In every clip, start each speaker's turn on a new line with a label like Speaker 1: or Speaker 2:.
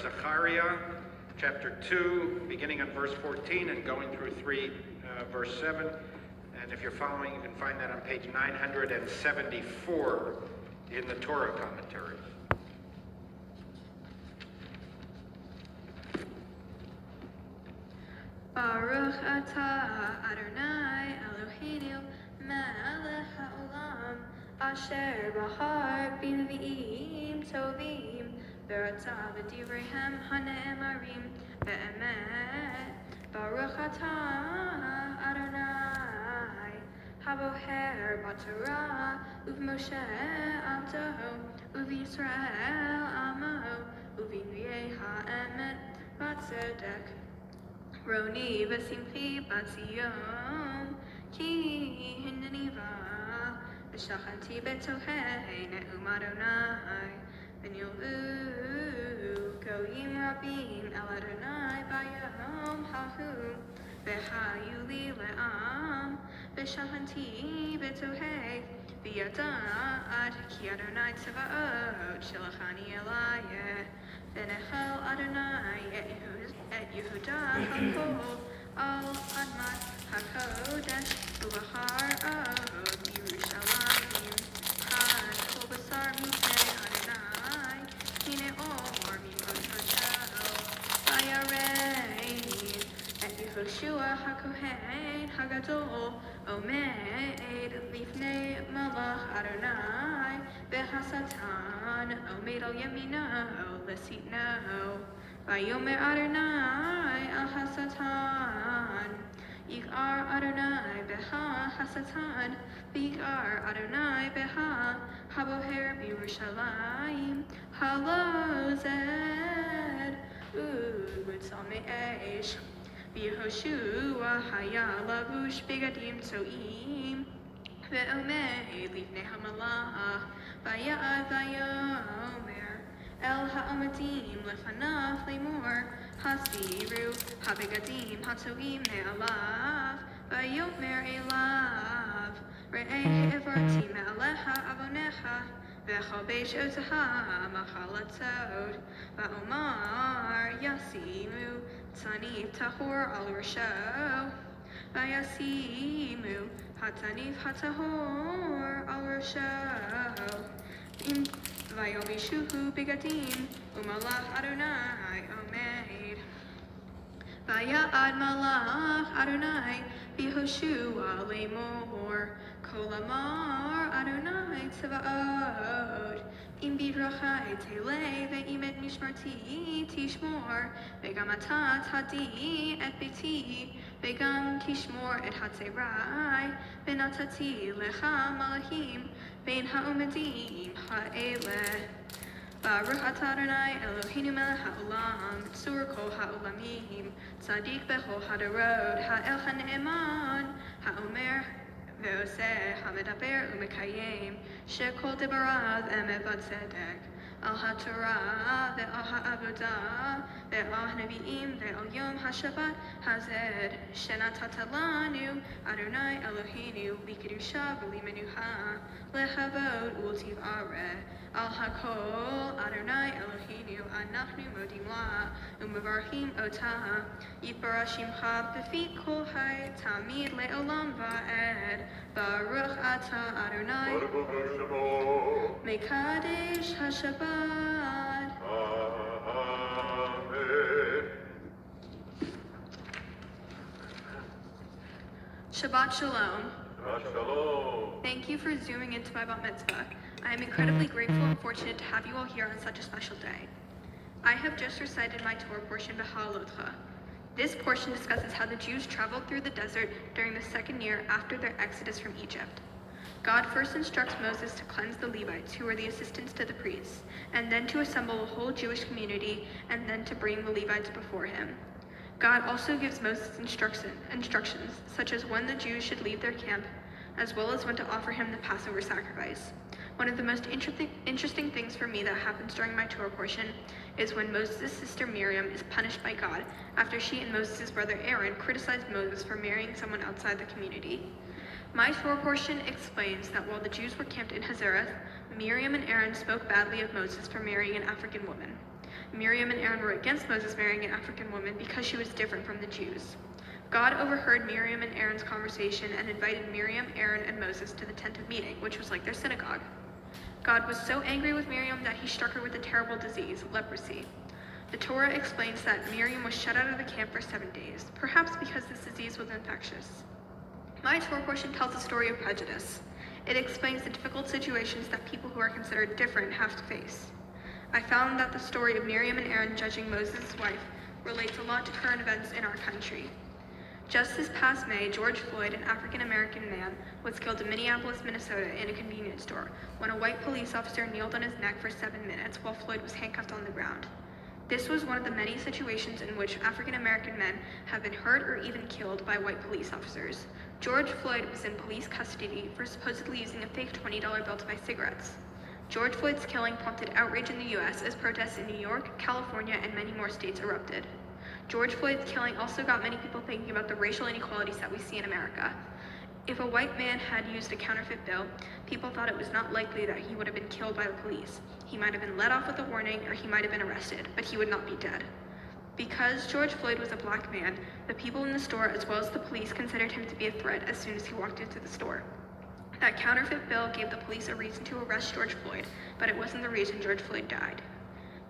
Speaker 1: Zechariah, chapter 2, beginning at verse 14 and going through verse 7. And if you're following, you can find that on page 974 in the Torah commentaries.
Speaker 2: Baruch atah Adonai Eloheinu melech haolam asher bahar b'nevi'im tovim v'ratzah b'divreihem hane'emarim be'emet. Baruch atah Adonai haboher b'torah uv'Moshe abdo uv'Yisrael amo uv'nvi'ei ha'emet b'tzedek. Roni v'simchi b'tzion ki hineni v'shachanti b'tohei ne'um Adonai v'nilvu goyim rabim el Adonai b'yom hahu v'hayu li le'am v'shachanti b'tohei v'yada'at ki Adonai tzava'ot shelachani elayeh v'nechel Adonai et Yehuda hakol al admat hakodesh uvahar od Yerushalayim had kol basar mipnei Adonai hine or mimot hashel vayarein et Yehoshua hakohen hagadol omed lifnei malach Adonai v'hasatan omed al yamino lesitno. Vayomer Adonai al hasatan, Yikar Adonai beha hasatan, V'yikar Adonai beha haboher b'Yerushalayim halozed u'tzalmei esh. V'Yehoshua haya lavush begadim tzoim ve'omed livnei hamalach vayad vayomer El ha'amadim lefanav lemor hasiru habegadim hatoim me'alav vayomer elav re'eh evarti me'alecha avonecha v'chabesh otaha machalatzot va'omar yasimu tzanif tahor al rasho vayasimu hatanif hatahor al rasho Vayomishuhu begadim umalach Adonai omed. Vayad malach Adonai v'Yehoshua lemor kol amar Adonai tzava'ot im bidrachai telei ve'im et mishmarti tishmor ve'gam ata tadi et beti ve'gam tishmor et hatzerai v'natati lecha malachim Bein ha'omedim ha'eleh. Baruch atah Adonai Eloheinu melech ha'olam tzur kol ha'olamim tzadik bechol hadarot ha'el ha'ne'eman ha'omer ve'oseh ha'medaber u'mekayem shekol debarav emet v'tzedek al ha'torah ve'al ha'avodah ve'al nevi'im ve'al yom ha'shabbat hazed shenatata lanu Adonai Eloheinu likedusha v'limenuha lehavod ultiv'areh al hakol Adonai Eloheinu anachnu modim la u'mevarchim otah yitbarach shimcha b'fi kol hay tamid le'olam va'ed Baruch atah Adonai mekadesh ha'shabbat.
Speaker 3: Amen.
Speaker 2: Shabbat shalom.
Speaker 3: Shabbat shalom.
Speaker 2: Thank you for zooming into my bat mitzvah. I am incredibly grateful and fortunate to have you all here on such a special day. I have just recited my Torah portion, B'Halotcha. This portion discusses how the Jews traveled through the desert during the second year after their exodus from Egypt. God first instructs Moses to cleanse the Levites, who were the assistants to the priests, and then to assemble a whole Jewish community, and then to bring the Levites before him. God also gives Moses instructions, such as when the Jews should leave their camp, as well as when to offer him the Passover sacrifice. One of the most interesting things for me that happens during my Torah portion is when Moses' sister Miriam is punished by God after she and Moses' brother Aaron criticized Moses for marrying someone outside the community. My Torah portion explains that while the Jews were camped in Hazareth, Miriam and Aaron spoke badly of Moses for marrying an African woman. Miriam and Aaron were against Moses marrying an African woman because she was different from the Jews. God overheard Miriam and Aaron's conversation and invited Miriam, Aaron, and Moses to the tent of meeting, which was like their synagogue. God was so angry with Miriam that he struck her with a terrible disease, leprosy. The Torah explains that Miriam was shut out of the camp for 7 days, perhaps because this disease was infectious. My Torah portion tells the story of prejudice. It explains the difficult situations that people who are considered different have to face. I found that the story of Miriam and Aaron judging Moses' wife relates a lot to current events in our country. Just this past May, George Floyd, an African-American man, was killed in Minneapolis, Minnesota in a convenience store when a white police officer kneeled on his neck for 7 minutes while Floyd was handcuffed on the ground. This was one of the many situations in which African-American men have been hurt or even killed by white police officers. George Floyd was in police custody for supposedly using a fake $20 bill to buy cigarettes. George Floyd's killing prompted outrage in the U.S. as protests in New York, California, and many more states erupted. George Floyd's killing also got many people thinking about the racial inequalities that we see in America. If a white man had used a counterfeit bill, people thought it was not likely that he would have been killed by the police. He might have been let off with a warning, or he might have been arrested, but he would not be dead. Because George Floyd was a black man, the people in the store as well as the police considered him to be a threat as soon as he walked into the store. That counterfeit bill gave the police a reason to arrest George Floyd, but it wasn't the reason George Floyd died.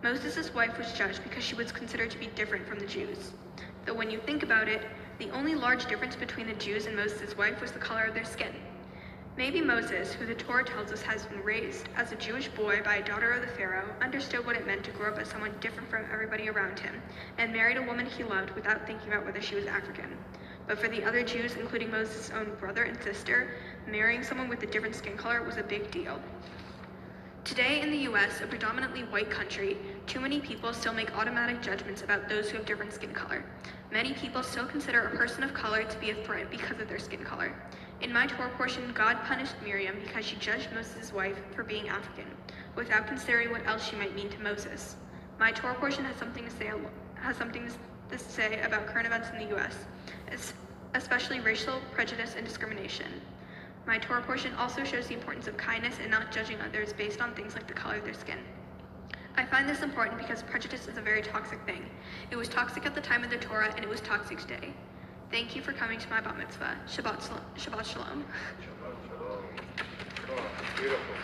Speaker 2: Moses' wife was judged because she was considered to be different from the Jews. Though when you think about it, the only large difference between the Jews and Moses' wife was the color of their skin. Maybe Moses, who the Torah tells us has been raised as a Jewish boy by a daughter of the Pharaoh, understood what it meant to grow up as someone different from everybody around him, and married a woman he loved without thinking about whether she was African. But for the other Jews, including Moses' own brother and sister, marrying someone with a different skin color was a big deal. Today in the US, a predominantly white country, too many people still make automatic judgments about those who have different skin color. Many people still consider a person of color to be a threat because of their skin color. In my Torah portion, God punished Miriam because she judged Moses' wife for being African, without considering what else she might mean to Moses. My Torah portion has something to say about current events in the US, especially racial prejudice and discrimination. My Torah portion also shows the importance of kindness and not judging others based on things like the color of their skin. I find this important because prejudice is a very toxic thing. It was toxic at the time of the Torah, and it was toxic today. Thank you for coming to my bat mitzvah. Shabbat shalom.
Speaker 3: Shabbat shalom. Oh, beautiful.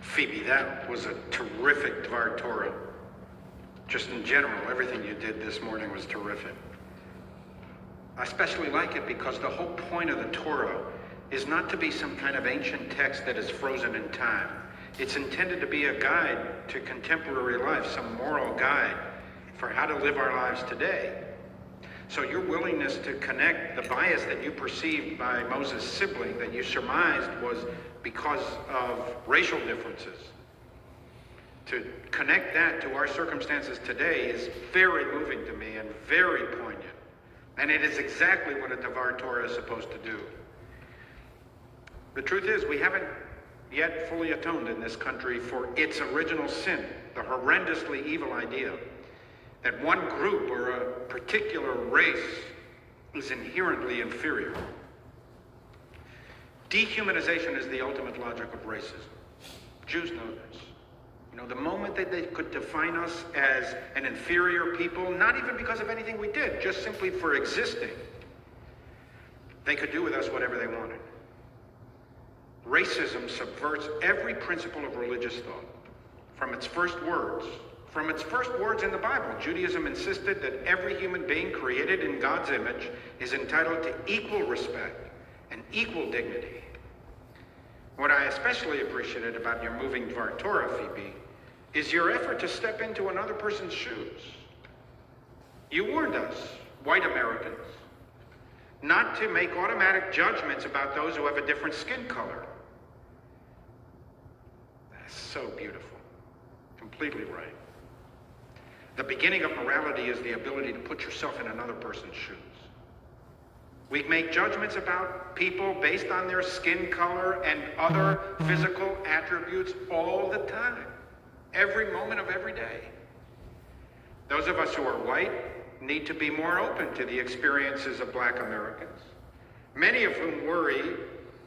Speaker 1: Phoebe, that was a terrific Dvar Torah. Just in general, everything you did this morning was terrific. I especially like it because the whole point of the Torah is not to be some kind of ancient text that is frozen in time. It's intended to be a guide to contemporary life, some moral guide for how to live our lives today. So your willingness to connect the bias that you perceived by Moses' sibling, that you surmised was because of racial differences, to connect that to our circumstances today is very moving to me and very poignant. And it is exactly what a Dvar Torah is supposed to do. The truth is, we haven't yet fully atoned in this country for its original sin, the horrendously evil idea that one group or a particular race is inherently inferior. Dehumanization is the ultimate logic of racism. Jews know this. You know, the moment that they could define us as an inferior people, not even because of anything we did, just simply for existing, they could do with us whatever they wanted. Racism subverts every principle of religious thought. From its first words in the Bible, Judaism insisted that every human being created in God's image is entitled to equal respect and equal dignity. What I especially appreciated about your moving Dvar Torah, Phoebe, is your effort to step into another person's shoes. You warned us, white Americans, not to make automatic judgments about those who have a different skin color. That's so beautiful. Completely right. The beginning of morality is the ability to put yourself in another person's shoes. We make judgments about people based on their skin color and other physical attributes all the time, every moment of every day. Those of us who are white need to be more open to the experiences of Black Americans, many of whom worry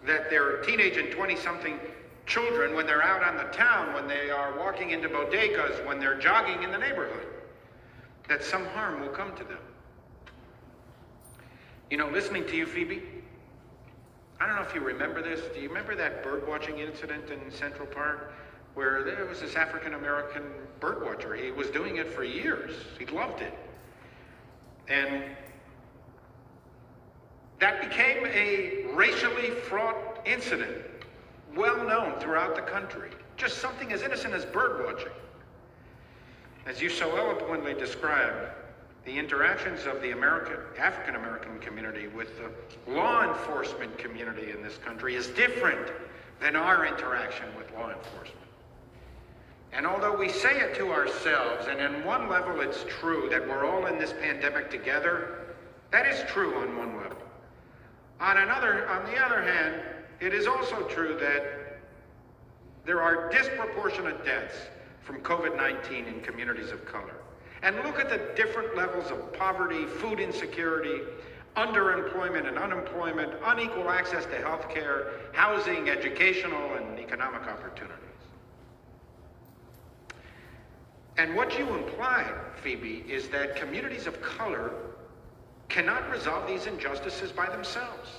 Speaker 1: that their teenage and 20-something children, when they're out on the town, when they are walking into bodegas, when they're jogging in the neighborhood, that some harm will come to them. You know, listening to you, Phoebe, I don't know if you remember this. Do you remember that bird watching incident in Central Park where there was this African-American bird watcher? He was doing it for years. He loved it. And that became a racially fraught incident, well known throughout the country. Just something as innocent as bird watching. As you so eloquently described, the interactions of the African-American community with the law enforcement community in this country is different than our interaction with law enforcement. And although we say it to ourselves, and on one level it's true that we're all in this pandemic together, that is true on one level. On the other hand, it is also true that there are disproportionate deaths from COVID-19 in communities of color. And look at the different levels of poverty, food insecurity, underemployment and unemployment, unequal access to health care, housing, educational, and economic opportunities. And what you implied, Phoebe, is that communities of color cannot resolve these injustices by themselves.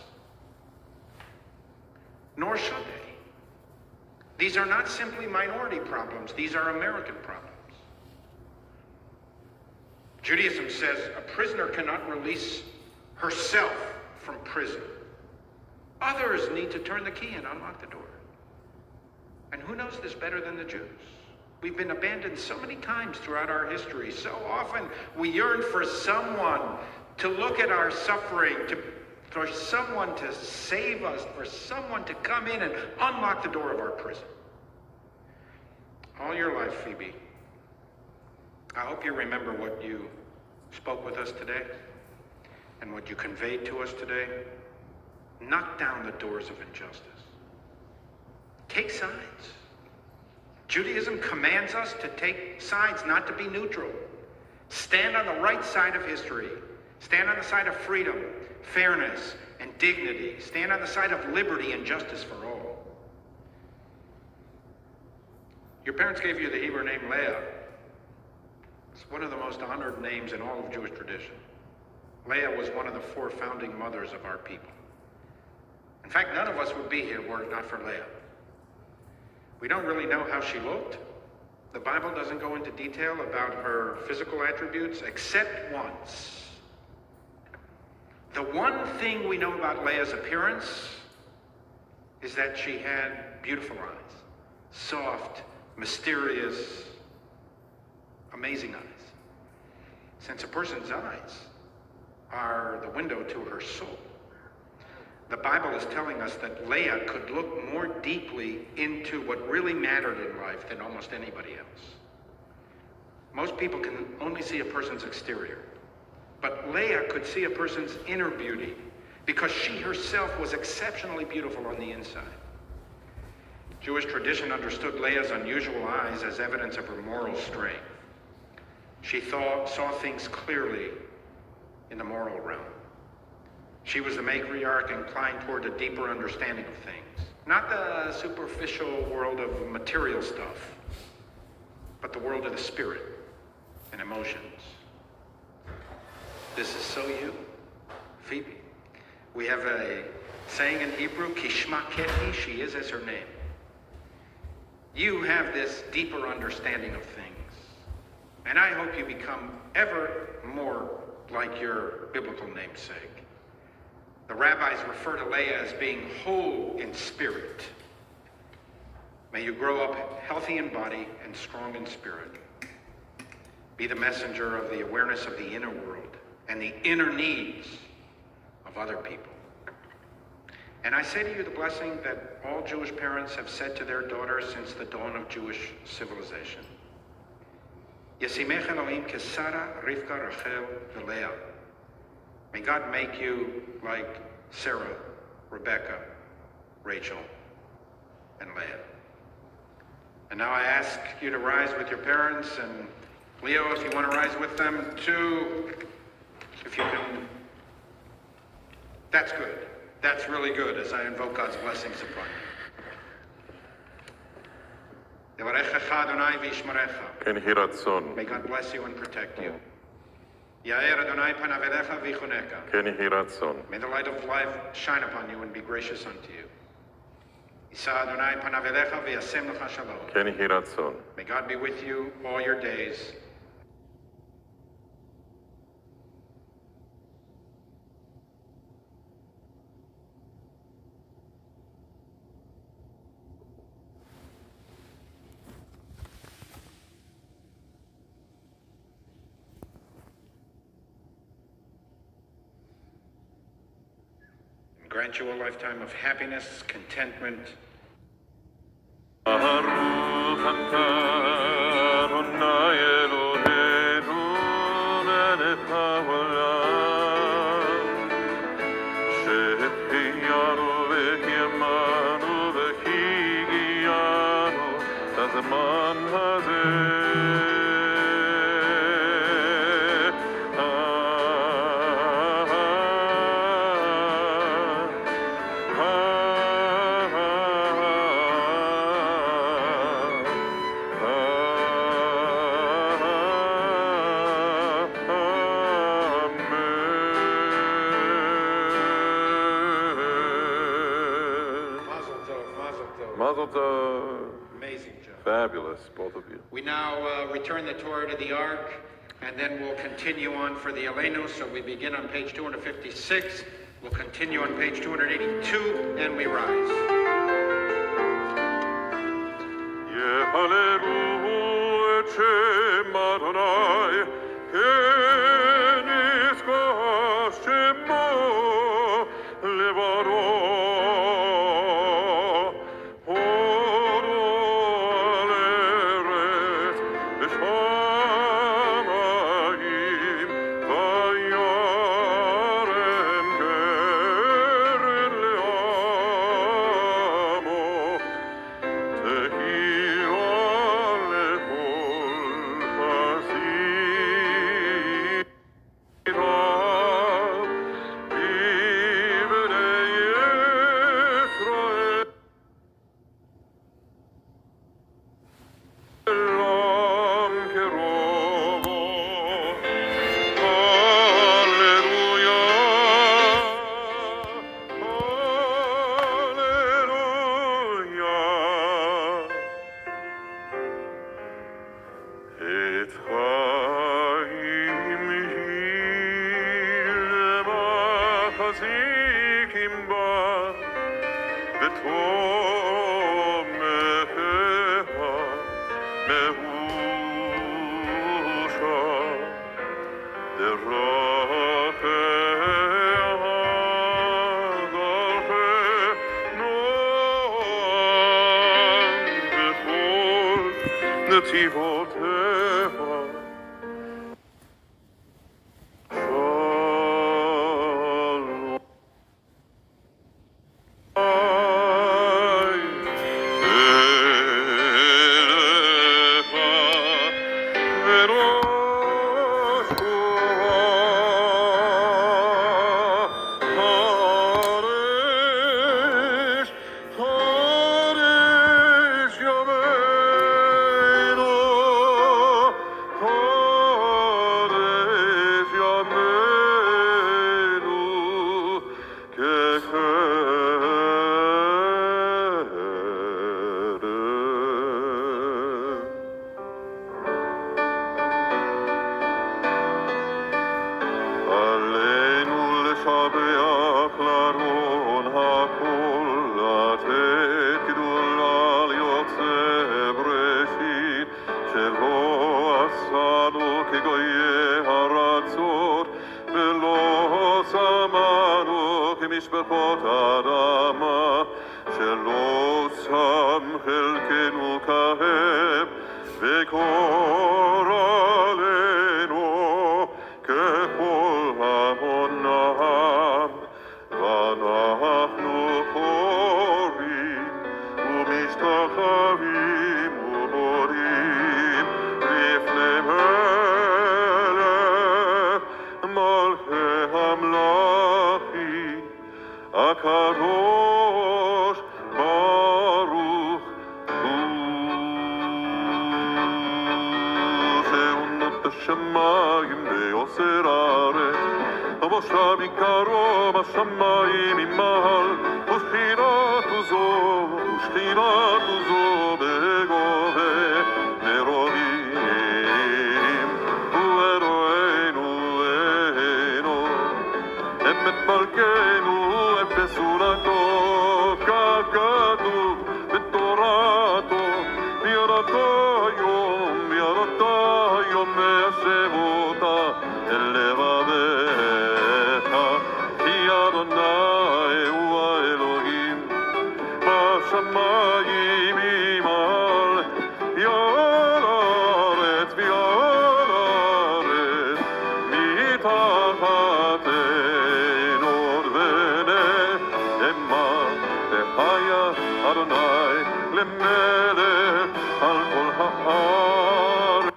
Speaker 1: Nor should they. These are not simply minority problems, these are American problems. Judaism says a prisoner cannot release herself from prison. Others need to turn the key and unlock the door. And who knows this better than the Jews? We've been abandoned so many times throughout our history. So often we yearn for someone to look at our suffering, for someone to save us, for someone to come in and unlock the door of our prison. All your life, Phoebe, I hope you remember what you spoke with us today and what you conveyed to us today. Knock down the doors of injustice. Take sides. Judaism commands us to take sides, not to be neutral. Stand on the right side of history. Stand on the side of freedom, fairness, and dignity. Stand on the side of liberty and justice for all. Your parents gave you the Hebrew name Leah. It's one of the most honored names in all of Jewish tradition. Leah was one of the 4 founding mothers of our people. In fact, none of us would be here were it not for Leah. We don't really know how she looked. The Bible doesn't go into detail about her physical attributes, except once. The one thing we know about Leah's appearance is that she had beautiful eyes, soft, mysterious, amazing eyes. Since a person's eyes are the window to her soul, the Bible is telling us that Leah could look more deeply into what really mattered in life than almost anybody else. Most people can only see a person's exterior, but Leah could see a person's inner beauty because she herself was exceptionally beautiful on the inside. Jewish tradition understood Leah's unusual eyes as evidence of her moral strength. She saw things clearly in the moral realm. She was the matriarch inclined toward a deeper understanding of things. Not the superficial world of material stuff, but the world of the spirit and emotions. This is so you, Phoebe. We have a saying in Hebrew, Kishma Keti, she is as her name. You have this deeper understanding of things. And I hope you become ever more like your biblical namesake. The rabbis refer to Leah as being whole in spirit. May you grow up healthy in body and strong in spirit. Be the messenger of the awareness of the inner world and the inner needs of other people. And I say to you the blessing that all Jewish parents have said to their daughters since the dawn of Jewish civilization. Yesimech Elohim kesara Rivka Rachel v'Leah. May God make you like Sarah, Rebecca, Rachel, and Leah. And now I ask you to rise with your parents and Leo, if you want to rise with them, 2, if you can. That's good. That's really good as I invoke God's blessings upon you. Yevarechecha Adonai v'yishmerecha.
Speaker 3: כן יהי רצון.
Speaker 1: May God bless you and protect you. Ya'er Adonai panav elecha v'yichuneka.
Speaker 3: כן יהי רצון.
Speaker 1: May the light of life shine upon you and be gracious unto you. Yisa Adonai panav elecha v'yasem lecha shalom.
Speaker 3: כן יהי רצון.
Speaker 1: May God be with you all your days. And grant you a lifetime of happiness, contentment,
Speaker 3: ברוך אתה אדוני אלוהינו מלך העולם שהחיינו וקיימנו והגיענו לזמן הזה Mazel tov.
Speaker 1: amazing job.
Speaker 3: Fabulous, both of you.
Speaker 1: We now return the Torah to the Ark, and then we'll continue on for the Eleno. So we begin on page 256, we'll continue on page 282, and we rise.
Speaker 3: יהללו את שם אדוני, כן יזכור שמו לבדו. הורו על ארץ בשמיים, וירם קרן לעמו. תהירה לכל חסידיו, בבני ישראל. עולם קרובו. הללויה, הללויה. את חיים היא למחזיקים בה, ותומכיה מהושה. דרכיה דרכי נועם, וכל נתיבותיה שלום. אליך וראש חורש, חורש ימינו, חורש ימינו, ככרם. עלינו לשבח לארון הכל, לתת גדולה ליוצא בראשית, שלא עשנו כגויי ארצות, ולא שמנו כמשפחות אדמה, שלא שם חלקנו כהם, וגורלנו ככל המונם. ואנחנו קוראים ומשתחווים ומודים לפניהם. בשמיים ועושר הארץ, ובושה מקרוב השמיים ממעל, ושכינתו זו בגובה מרומים. הוא אלוהינו אינו, אמת מלכנו, את בסולתו, כך כתוב בתורתו, ויראת היום מיישב אותה אל לבביך, כי אדוני הוא האלוהים בשמיים ממעל, ועל הארץ מתחתנו ונאמר, וחיה אדוני למלך על כל הארץ.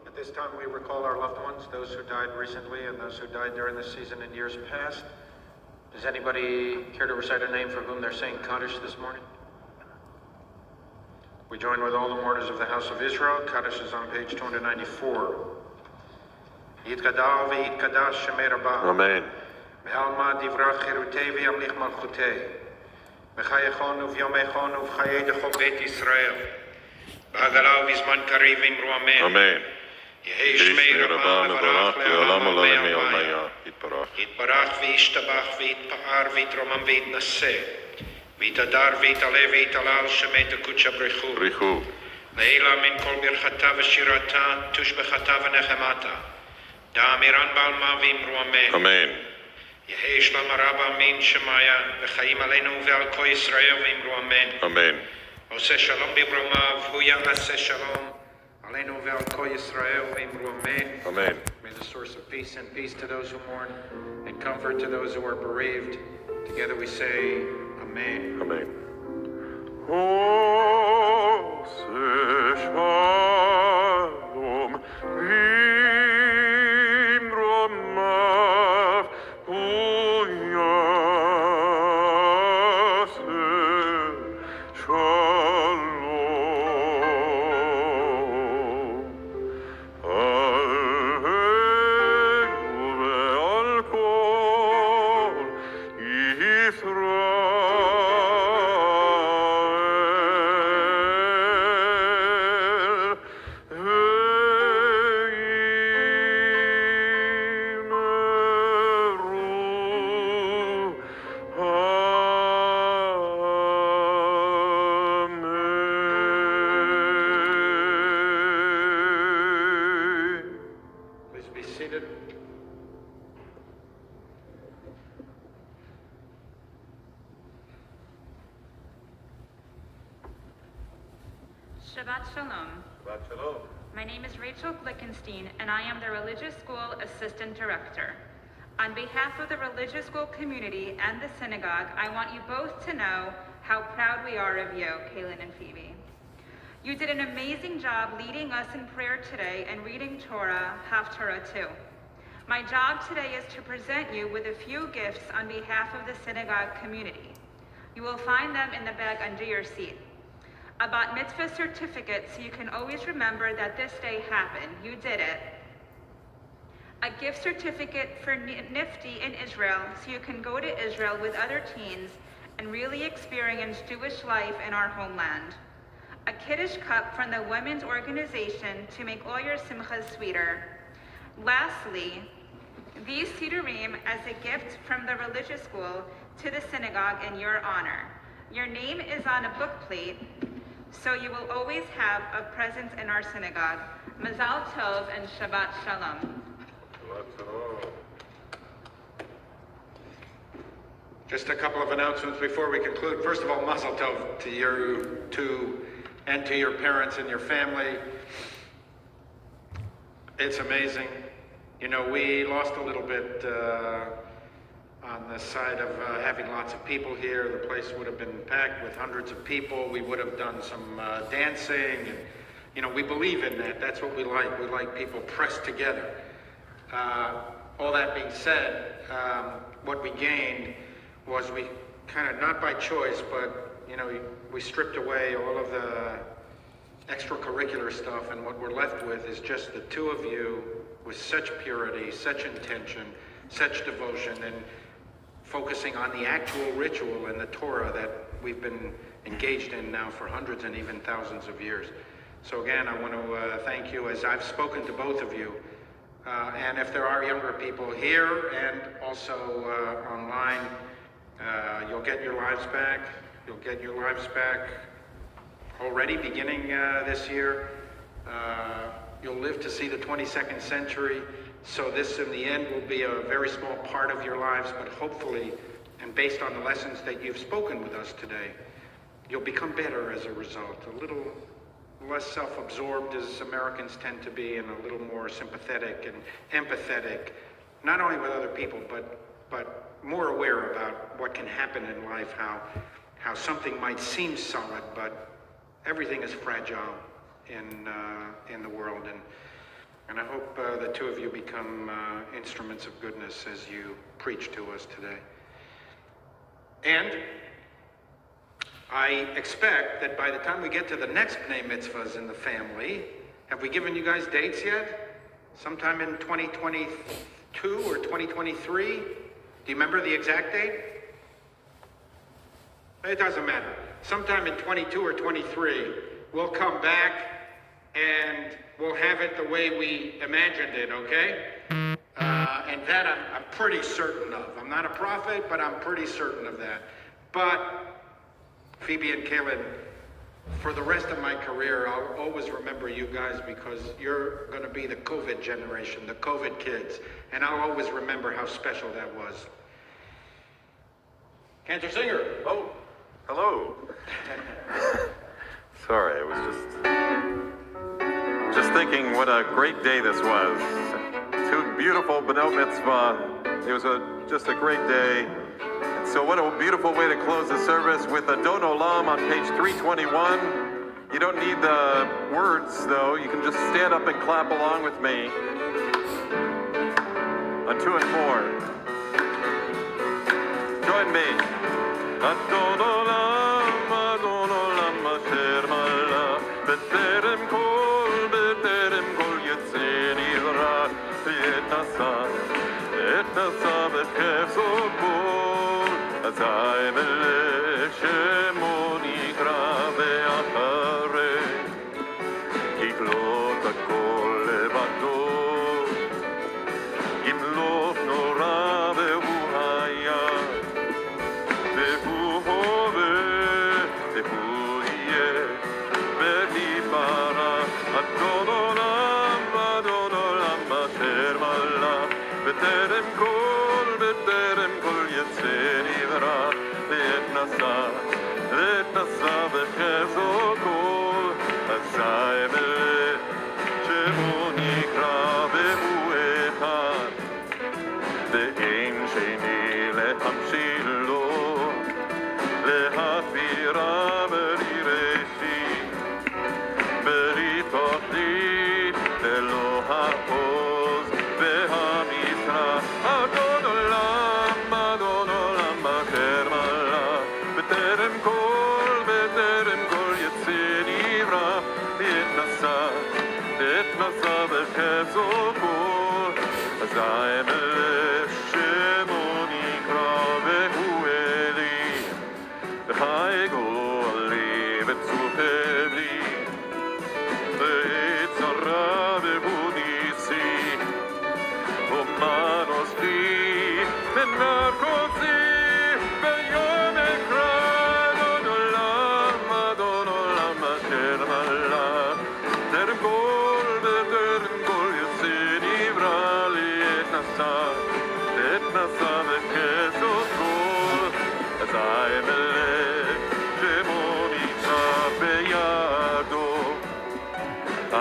Speaker 1: At this time, we recall our loved ones, those who died recently and those who died during this season in years past. Does anybody care to recite a name for whom they're saying Kaddish this morning? We join with all the mourners of the house of Israel. Kaddish is on page 294. Yitgadal v'yitkadash shemei Rabbah.
Speaker 3: Amen.
Speaker 1: Ve'alma divrach chirutei v'yamlich malchutei. V'chayechonu v'yomechonu v'chayei dechol beit Yisrael. V'hagala v'zman kariv imru amen.
Speaker 3: Amen.
Speaker 1: יהי
Speaker 3: שמי
Speaker 1: שמי
Speaker 3: רבה מברך לעולם עולם יומיה. יתברך.
Speaker 1: יתברך וישתבח ויתפאר ויתרומם ויתנשא ויתהדר ויתעלה ויתהלל שמי דקודשא בריחו.
Speaker 3: בריחו.
Speaker 1: לעילה מן כל ברכתה ושירתה תושבחתה ונחמתה דאמירן בעלמא ואמרו אמן.
Speaker 3: אמן.
Speaker 1: יהי שלמה רבה מן שמיה וחיים עלינו ועל כל ישראל ואמרו אמן.
Speaker 3: אמן.
Speaker 1: עושה שלום בברומיו הוא יעשה שלום עלינו ועל כל ישראל ואמרו אמן.
Speaker 3: Amen.
Speaker 1: May the source of peace and peace to those who mourn and comfort to those who are bereaved. Together we say, Amen.
Speaker 3: Amen. Ose shalom bimromav uyase shalom alenu ve'al kol Yisrael. Amen.
Speaker 1: Please be seated.
Speaker 4: Shabbat Shalom. My name is Rachel Glickenstein, and I am the Religious School Assistant Director. On behalf of the religious school community and the synagogue, I want you both to know how proud we are of you, Kaylin and Phoebe. You did an amazing job leading us in prayer today and reading Torah, Haftarah 2. My job today is to present you with a few gifts on behalf of the synagogue community. You will find them in the bag under your seat. A bat mitzvah certificate so you can always remember that this day happened. You did it. A gift certificate for Nifty in Israel so you can go to Israel with other teens and really experience Jewish life in our homeland. A Kiddush cup from the women's organization to make all your simchas sweeter. Lastly, these sidurim as a gift from the religious school to the synagogue in your honor. Your name is on a book plate, so you will always have a presence in our synagogue. Mazal Tov and Shabbat Shalom.
Speaker 1: Just a couple of announcements before we conclude. First of all, Mazel Tov to you two and to your parents and your family. It's amazing. You know, we lost a little bit on the side of having lots of people here. The place would have been packed with hundreds of people. We would have done some dancing, and you know, we believe in that. That's what we like. We like people pressed together. All that being said, what we gained was we kind of, not by choice, but you know, we stripped away all of the extracurricular stuff, and what we're left with is just the two of you with such purity, such intention, such devotion, and focusing on the actual ritual and the Torah that we've been engaged in now for hundreds and even thousands of years. So again, I want to thank you, as I've spoken to both of you, and if there are younger people here and also online, you'll get your lives back. You'll get your lives back already beginning this year. You'll live to see the 22nd century. So this, in the end, will be a very small part of your lives, but hopefully, and based on the lessons that you've spoken with us today, you'll become better as a result, a little less self-absorbed as Americans tend to be, and a little more sympathetic and empathetic, not only with other people, but more aware about what can happen in life, how something might seem solid, but everything is fragile in the world. And I hope the two of you become instruments of goodness as you preach to us today. And I expect that by the time we get to the next Bnei Mitzvahs in the family, have we given you guys dates yet? Sometime in 2022 or 2023? Do you remember the exact date? It doesn't matter. Sometime in 22 or 23, we'll come back and we'll have it the way we imagined it, okay? And that I'm pretty certain of. I'm not a prophet, but I'm pretty certain of that. But Phoebe and Kaylin, for the rest of my career, I'll always remember you guys because you're going to be the COVID generation, the COVID kids. And I'll always remember how special that was. Cantor Singer.
Speaker 5: Oh, hello. Sorry, I was just thinking what a great day this was. Two beautiful B'nai Mitzvah. It was just a great day. So what a beautiful way to close the service with Adon Olam on page 321. You don't need the words, though. You can just stand up and clap along with me. On 2 and 4. Join me. Adon Olam, Asher Mala, B'terem Kol Yetzir Yivra, Et Nasa B'chefzo Kol, Azai Melech Shemo Nikra Ve'acharei, Yiklot Hakol Levado, Yimloch Nora Ve'hu Haya, Ve'hu Hove, Ve'hu Yeh, Ve'tipara, Adon Olam, Asher Mala, B'terem Kol Yetzir Yivra, Et Nasa B'chefzo Kol, Azai Melech Shemo Nikra Ve'hu Echad, Ve'ein Sheni Lehamshil Lo, Lehavira B'ri Reshit, B'ri Tochlit, Elo HaOz Ve'HaMisra, Adon Olam, Asher Mala, B'terem Kol Yetzir Yivra, Et Nasa B'chefzo Kol, Azai Melech Shemo Nikra Ve'hu Eli, V'chaygo Ali V'tzupev Li, Ve'etzara Ve'hu Nisi, V'manos Li, V'narkosi, Ve'yom Ekra, Adon Olam, Asher Mala, B'terem Kol Yetzir Yivra, Et Nasa B'chefzo Kol, Azai Melech Shemo Nikra Ve'yado,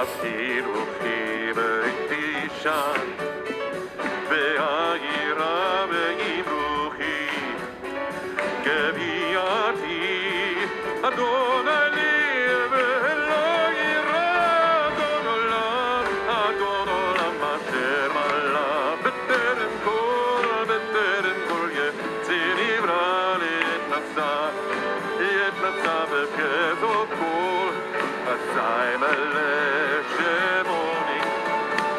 Speaker 5: Afkir Uchi Be'iti קדושה והעירה באמרוכי גביעתי אדוני לי ולא יירא אדון עולם אשר מעלה בטרם כל יציר נברא להתנסה בפרזות כל אזי מלא שמוני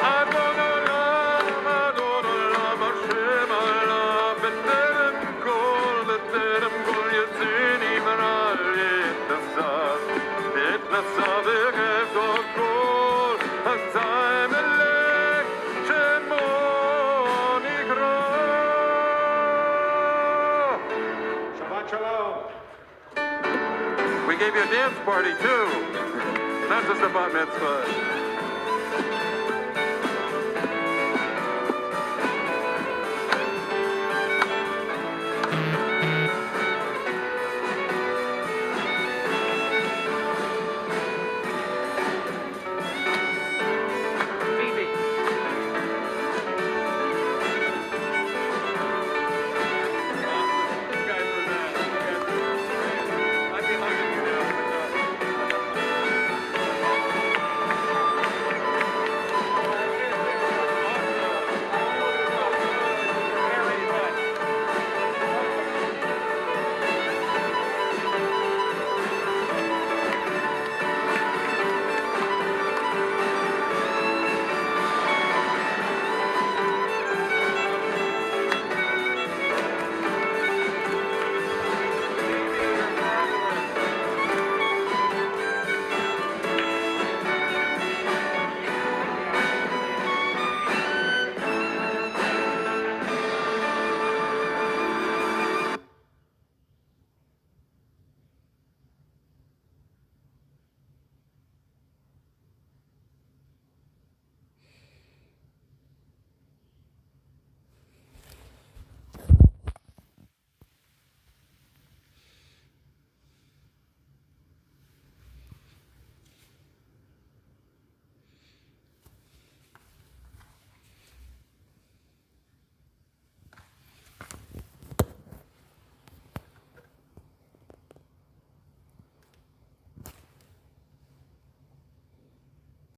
Speaker 5: אדון עולם השם עלה בטרם כל יציר נברא להתנסה בפרזות כל אזי מלא שמו נקרא.
Speaker 1: Shabbat Shalom.
Speaker 5: We gave you a dance party too, not just a bat mitzvah.